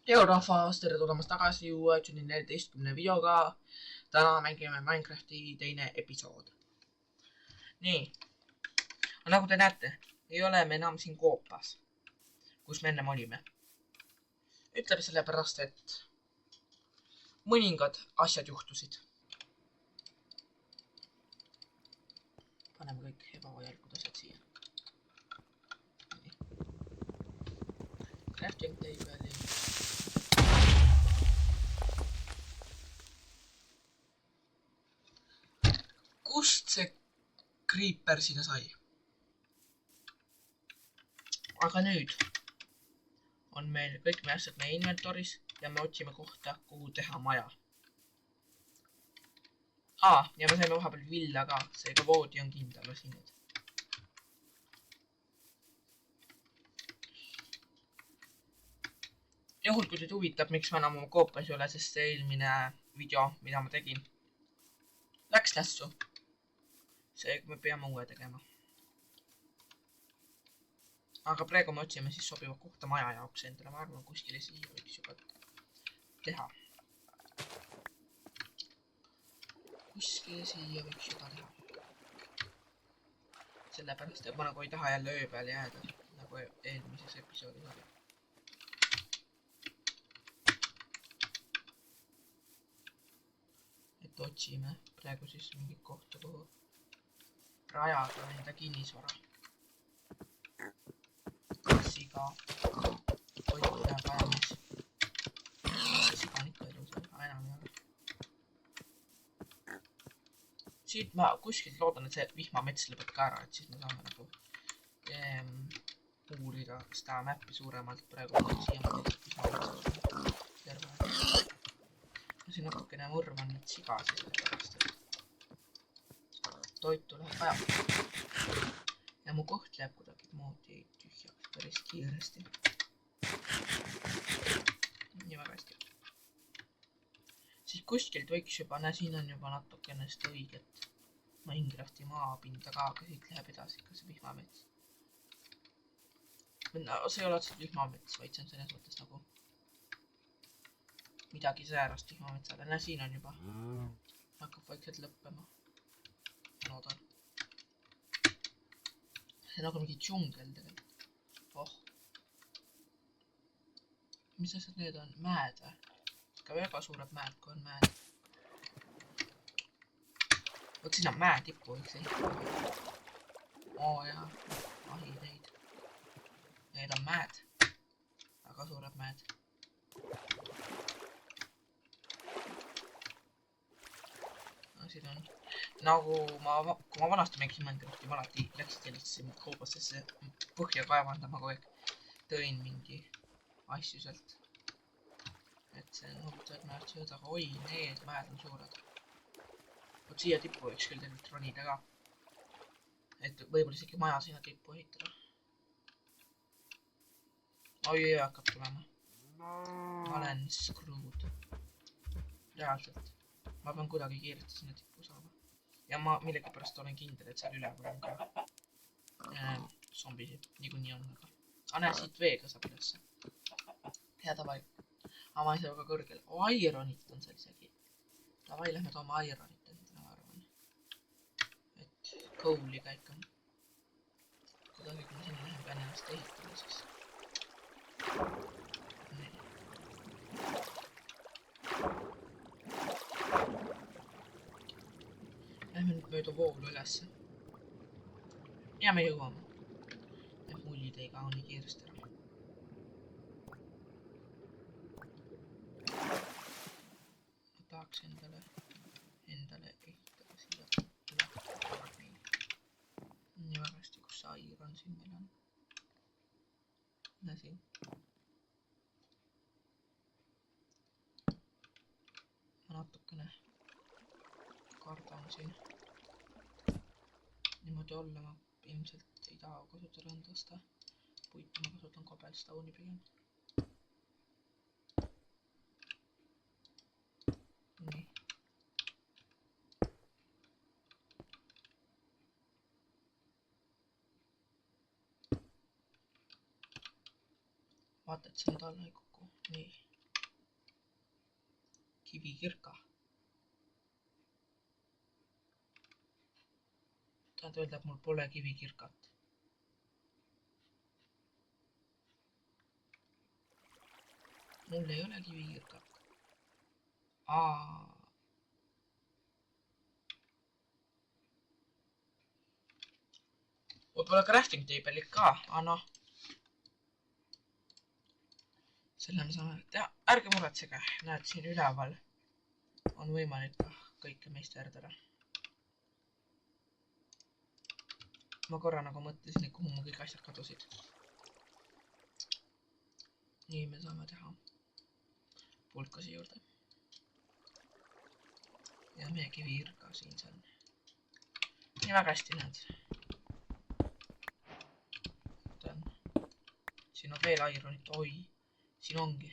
Heo rahvas, tere tulemast tagasi uue 14 videoga. Täna mängime Minecrafti teine episood. Nii, nagu te näete, ei ole me enam siin koopas, kus me ennem olime. Ütleme sellepärast, et mõningad asjad juhtusid. Paneme kõik ebavajalikud asjad siia. Crafting table'i. Kust see creeper sinna sai? Aga nüüd on meil kõik meie asjad meie inventoris ja me otsime kohta, kuhu teha maja. Ja me saime vahepeal villa ka, seega voodi on kindel siin. Juhul, kui teid huvitab, miks ma enam oma koopas ei ole, sest see eelmine video, mida ma tegin, läks nässu. Seega me peame uue tegema. Aga praegu me otsime siis sobiva kohta maja jaoks endale. Ma arvan, kuskile siia võiks juba teha. Kuskile siia võiks juba teha. Sellepärast, et ma nagu ei taha jälle öö peale jääda, nagu eelmises episoodis oli. Et otsime praegu siis mingit kohta, kuhu rajada enda kinnisvara. Siga, koitlea päemis. Siga on ikka elus, aga enam ei ole. Siit ma kuskilt loodan, et see vihmamets lõpeb ka ära, et siis me saame nagu uurida seda mäppi suuremalt. Praegu siia ma teised vihmametsa terve aeg. Ma siin natukene mõrvan need sigasid sellepärast, et toitu läheb vaja. Ja mu koht läheb kuidagi moodi tühjaks päris kiiresti. Nii väga hästi. Siis kuskilt võiks juba, siin on juba natukene seda õiget Minecrafti maapinda ka, aga siit läheb edasi ka see vihmamets. No, see ei ole otseselt vihmamets, vaid see on selles mõttes nagu midagi säärast vihmametsale. Näe, siin on juba. Hakkab vaikselt lõppema. Loodan. See on nagu mingi džungel tegelikult. Oh. Mis asjad need on? Mäed või? Ka väga suured mäed, kui on mäed. Võiks sinna mäe tippu võiks ehitada. Jaa. Ahi neid. Need on mäed. Väga suured mäed. Siin on. Nagu kui ma vanasti mängisin Minecrafti, ma alati läksid sellistesse koobastesse põhja kaevandama, kogu aeg tõin mingi asju sealt. Et see on huvitavad mäed sööda, aga oi, need mäed on suured. Võt siia tippu võiks küll tegelikult ronida ka. Et võib-olla isegi maja sinna tippu ehitada. Oi, hakkab tulema. Ma olen screwed. Reaalselt. Ma pean kuidagi kiiresti sinna tippu saama. Ja ma millegipärast olen kindel, et seal üleval on ka zombisid. Niikuinii on, aga. Näe, siit veega saab ülesse. Hea tavai. Aga ma ei saa väga kõrgel. Ironit on seal isegi. Tavai, lähme tooma ironit endale, ma arvan. Et coal'iga ikka. Kuidagi, kui ma sinna lähen, pean ennast ehitada siis. Nii. Lähme nüüd mööda voolu ülesse. Ja me jõuame. Need mullid ei kao nii kiiresti ära. Ma tahaks endale ehitada siia üle. Nii väga hästi, kus see iron siin meil on. Näe siin. Ma natukene kardan siin. Niimoodi olla ma ilmselt ei taha kasutada endasta. Puitu ma kasutan cobblestone'i pigem. Nii. Vaata, et see nüüd alla ei kuku. Nii. kivikirka. Tahad öelda, et mul pole kivikirkat. Mul ei ole kivikirkat. Võib-olla crafting table'id ka, noh. Selle me saame teha. Ärge muretsege, näed siin üleval on võimalik kõike meisterdada. Ma korra nagu mõtlesin, et kuhu mu kõik asjad kadusid. Nii me saame teha pulkasi juurde. Ja meie kivirka siin see on. Nii väga hästi näed. Siin on veel ironit. Oi, siin ongi.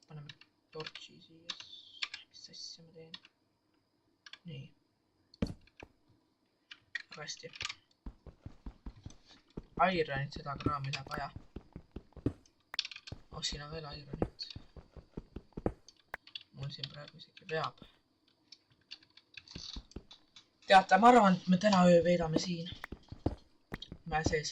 Paneme torchi siia. Mis asja ma teen? Nii. Väga hästi. Ironit seda kraami läheb vaja. Oh, siin on veel ironit. Mul siin praegu isegi veab. Teate, ma arvan, et me täna öö veedame siin. Mäe sees.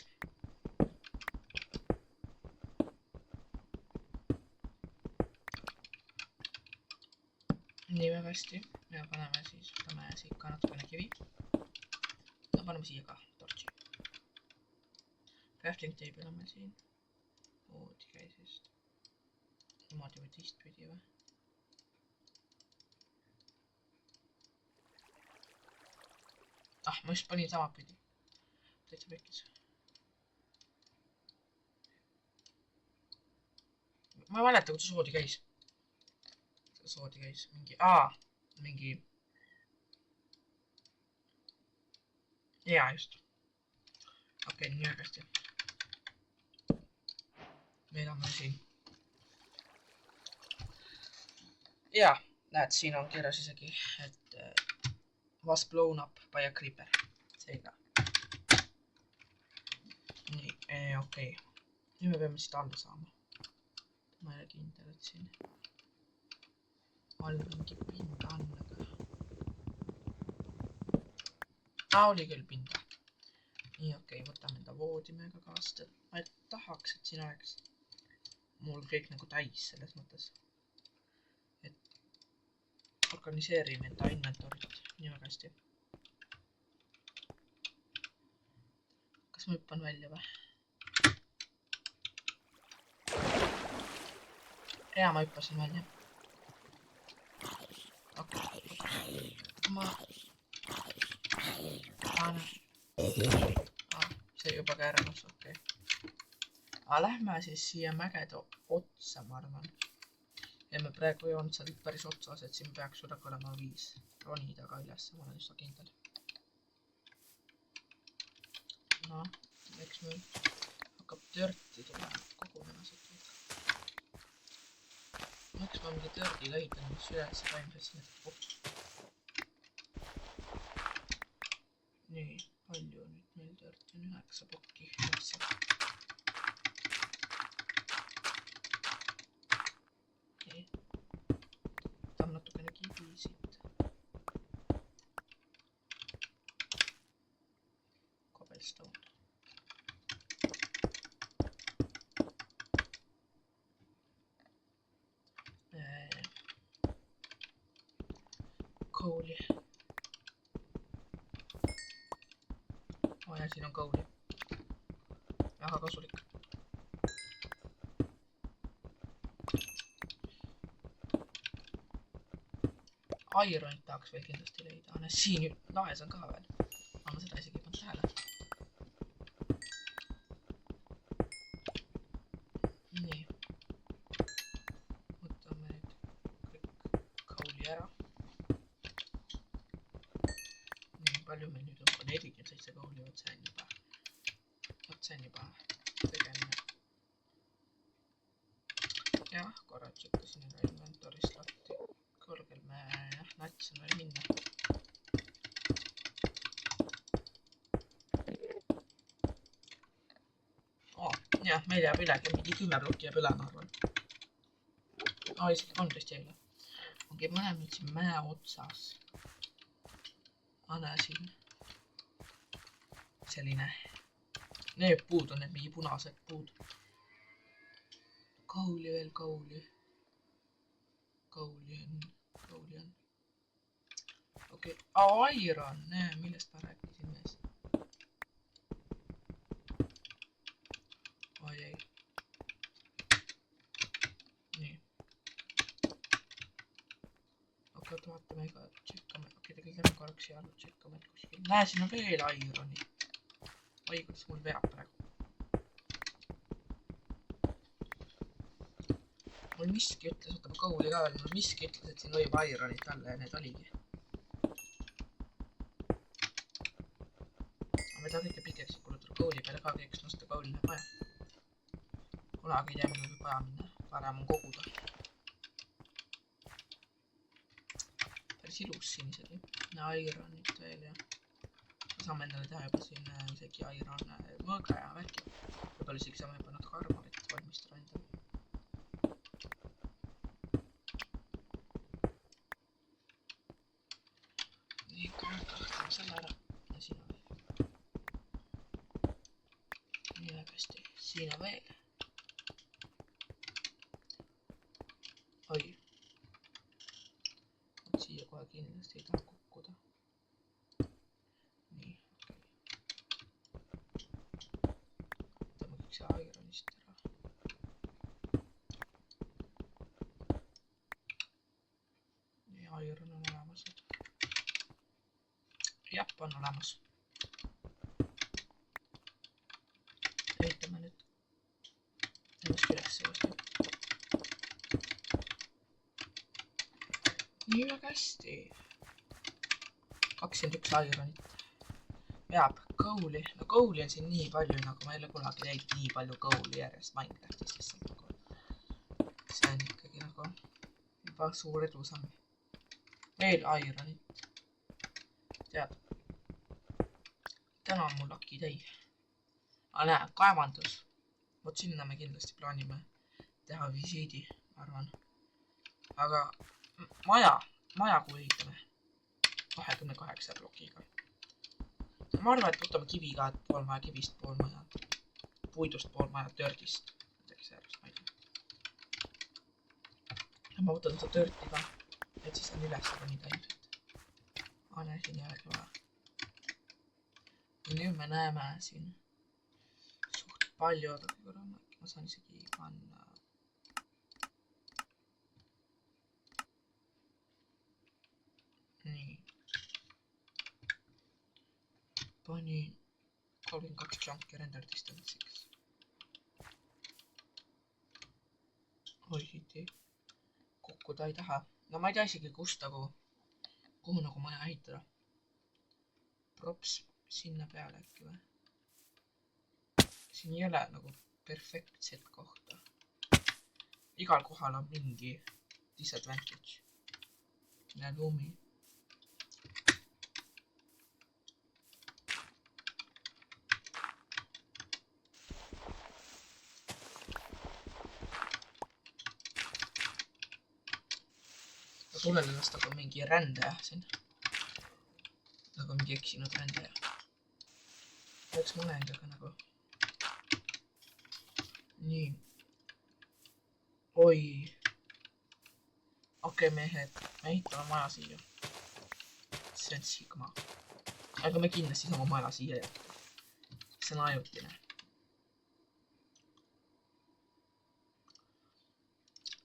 Nii väga hästi. Ja paneme siis, võtame siia ka natukene kivi. Ja paneme siia ka torchi. Crafting table on meil siin. Ooti käisest. Niimoodi või teistpidi või? Ma just panin sama pidi. Täitsa pekkis. Ma ei mäleta, kuidas soodi käis. Soodi käis mingi... mingi... Jaa, just. Okei, nii väga hästi. Veedame siin. Jaa, näed, siin on kirjas isegi, et... was blown up by a creeper. Seega. Nii, okei. Nüüd me peame siit alla saama. Ma ei ole kindel, et siin all mingi pinda on, aga... oli küll pinda. Nii, okei, võtame enda voodimega kaast. Ma ei tahaks, et siin oleks mul kõik nagu täis selles mõttes. Et organiseerime enda inventorit nii väga hästi. Kas ma hüppan välja või? Ja ma hüppasin välja. Okei. Ma... see juba käärmas, okei. Lähme siis siia mägede otsa, ma arvan. Ja me praegu ei olnud seal päris otsas, et siin peaks üle olema 5 ronida ka üles, ma olen just kindel. No, eks meil hakkab törti tulema kogumina siit. Miks ma mingi tördi lõhitan, mis üles taimses need otsus. Nii, palju nüüd meil törti on 9 pokki üldse. Okei. Võtame natukene kivi siit. Cobblestone. Kooli. Ja siin on kooli. Väga kasulik. Ironit tahaks veel kindlasti leida. Siin laes on ka veel. Ma seda isegi ei pannud tähele. Nii. Võtame nüüd kõik kooli ära. Nii palju meil nüüd on 47 kooli, võt see on juba tegemine. Jah, korra tšekkasin üle inventorist lahti. Kõrgel me nats on veel minna. jah, meil jääb ülegi, mingi 10 plokki jääb üle, ma arvan. Isegi 13 jäi üle. Okei, ma olen nüüd siin mäe otsas. Anna siin. Selline. Need puud on need mingi punased puud. Kauli veel, kauli. Kauli on. Okei, iron, millest ma rääkisin mees. Oi ei. Nii. Okei, vaatame ega tšekkame. Okei, tegelikult lähme korraks siia alla tšekkame, et kuskil. Näe, siin on veel ironi. Oi, kuidas mul veab praegu. Mul miski ütles, oota ma kauli ka veel, mul miski ütles, et siin võib ironit alla ja need oligi. Aga me ta kõike pikeks kulutada kauli peale ka, kõik nosta kauli läheb vaja. Kunagi ei tea, meil võib vaja minna, parem on koguda. Päris ilus siin isegi. Ironit veel ja saame endale teha juba siin isegi iron mõõge ja värki. Võib-olla isegi saame juba natuke armorit valmistada endale. Nii, kahtame selle ära. Ja siin on veel. Nii väga hästi. Siin on veel. Oi. Siia kohe kindlasti ei taha kukkuda. Nii, okei. Võtame kõik see ironist ära. Nii, iron on olemas. Jah, on olemas. Ehitame nüüd ennast üles uuesti. Nii väga hästi. 21 ironit. Veab kauli. No kauli on siin nii palju, nagu ma ei ole kunagi teinud nii palju kauli järjest Minecraftis lihtsalt nagu. See on ikkagi nagu juba suur edusamm. Veel ironit. Tead. Täna on mul laki täi. Aga näe, kaevandus. Vot sinna me kindlasti plaanime teha visiidi, ma arvan. Aga maja kui ehitame 28 plokiga. Ma arvan, et võtame kivi ka, et pool maja kivist, pool maja puidust, pool maja tördist. Midagi seepärast, ma ei tea. Ma võtan seda törti ka, et siis on üles ronida ilmselt. Näe, siin ei olegi vaja. Ja nüüd me näeme siin suht palju, oodake korra, ma saan isegi panna. Nii. Panin 32 chunki render distance'iks. Oi, siit ei kukkuda ei taha. No ma ei tea isegi kust nagu, kuhu nagu maja ehitada. Props sinna peale äkki või? Siin ei ole nagu perfektset kohta. Igal kohal on mingi disadvantage. Ja lumi. Ma tunnen ennast nagu mingi rändaja siin. Nagu mingi eksinud rändaja. Läks mõne endaga nagu. Nii. Oi. Okei, mehed. Me ehitame maja siia. See on Sigma. Aga me kindlasti sama maja siia jätta. See on ajutine.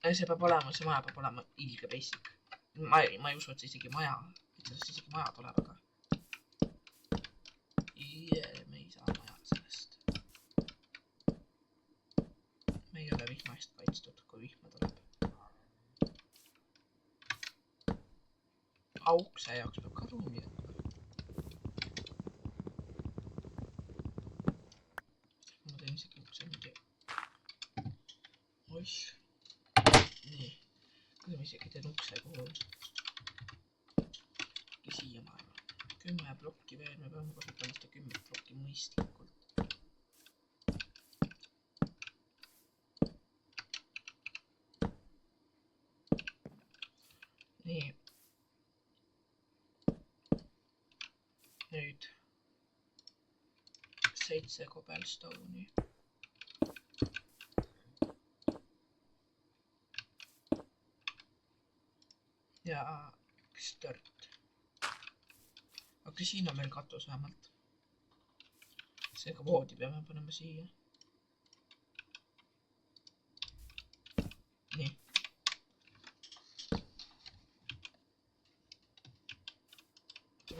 See peab olema, see maja peab olema ilge basic. Ma ei usu, et see isegi maja. Et sellest isegi maja tuleb, aga. Me ei saa majad sellest. Me ei ole vihma eest kaitstud, kui vihma tuleb. Ukse jaoks peab ka ruumi jätma. Ma teen isegi ukse nüüd. Oih. Nii. Kuidas ma isegi teen ukse kuhu? Siia ma arvan. 10 plokki veel, me peame kasutama seda 10 plokki mõistlikult. 7 cobblestone'i. Ja üks tört. Aga siin on meil katus vähemalt. Seega voodi peame panema siia. Nii.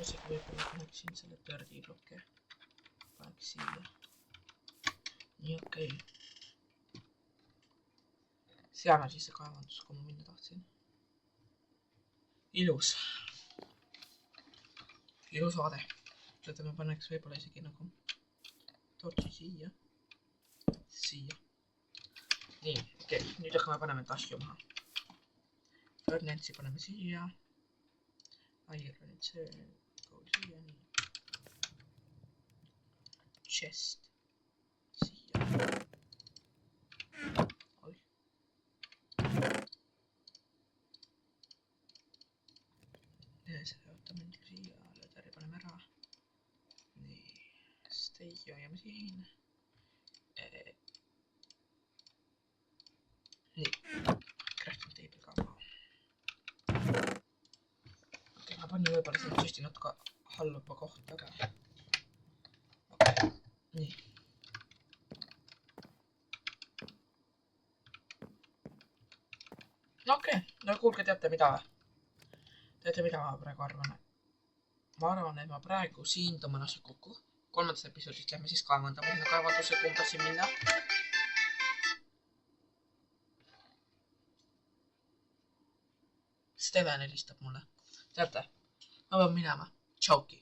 Isegi võib-olla paneksin selle tördiblokke. Paneks siia. Nii okei. Seal on siis see kaevandus, kui ma minna tahtsin. Ilus. Ilus vaade. Seda me paneks võib-olla isegi nagu tortsi siia. Siia. Nii, okei. Nüüd hakkame paneme tasju maha. Furnace'i paneme siia. Ironid see kool siia. Nii. Chest. Siia. Oi. See võtame nüüd siia. Lederi paneme ära. Nii. Stay hoiame siin. Nii. Crafting table ka maha. Okei, ma panin võib-olla siin tõesti natuke halba kohta, aga... Okei, nii. Okei, no kuulge, teate mida ma praegu arvan? Ma arvan, et ma praegu siin tõmban asjad kokku. 3. episoodist lähme siis kaevandama sinna kaevanduse, kui tahtsin minna. Steven helistab mulle. Teate, ma pean minema. Tšauki.